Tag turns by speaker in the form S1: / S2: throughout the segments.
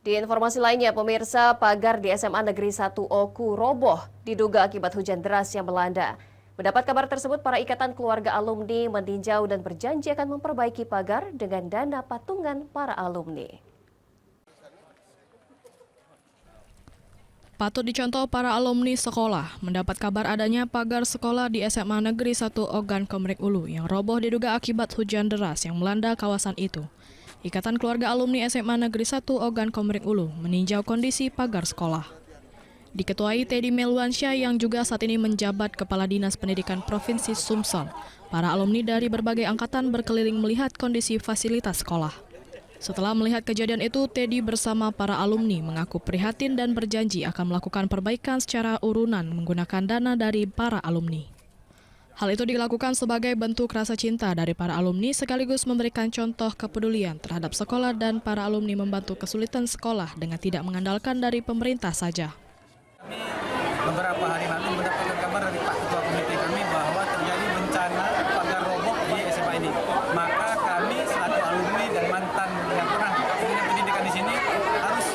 S1: Di informasi lainnya, pemirsa, pagar di SMA Negeri 1 Oku roboh diduga akibat hujan deras yang melanda. Mendapat kabar tersebut, para ikatan keluarga alumni meninjau dan berjanji akan memperbaiki pagar dengan dana patungan para alumni.
S2: Patut dicontoh para alumni sekolah mendapat kabar adanya pagar sekolah di SMA Negeri 1 Ogan Komering Ulu yang roboh diduga akibat hujan deras yang melanda kawasan itu. Ikatan Keluarga Alumni SMA Negeri 1 Ogan Komering Ulu meninjau kondisi pagar sekolah. Diketuai Teddy Melwansyah yang juga saat ini menjabat Kepala Dinas Pendidikan Provinsi Sumsel, para alumni dari berbagai angkatan berkeliling melihat kondisi fasilitas sekolah. Setelah melihat kejadian itu, Teddy bersama para alumni mengaku prihatin dan berjanji akan melakukan perbaikan secara urunan menggunakan dana dari para alumni. Hal itu dilakukan sebagai bentuk rasa cinta dari para alumni sekaligus memberikan contoh kepedulian terhadap sekolah dan para alumni membantu kesulitan sekolah dengan tidak mengandalkan dari pemerintah saja.
S3: Beberapa hari lalu mendapatkan kabar dari Pak Ketua Komite kami bahwa terjadi bencana pagar roboh di SMA ini. Maka kami selaku alumni dan mantan yang pernah punya pendidikan di sini harus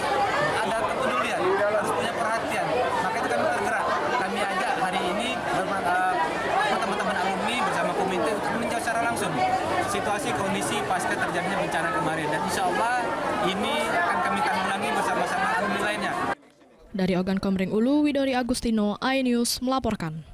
S3: ada kepedulian, harus punya perhatian. Maka itu kami tergerak. Kami ajak hari ini teman-teman alumni bersama komite untuk meninjau secara langsung situasi kondisi pasca terjadinya bencana kemarin. Dan insya Allah ini akan kami tanggulangi bersama-sama alumni lainnya.
S2: Dari Ogan Komering Ulu, Widori Agustino, iNews melaporkan.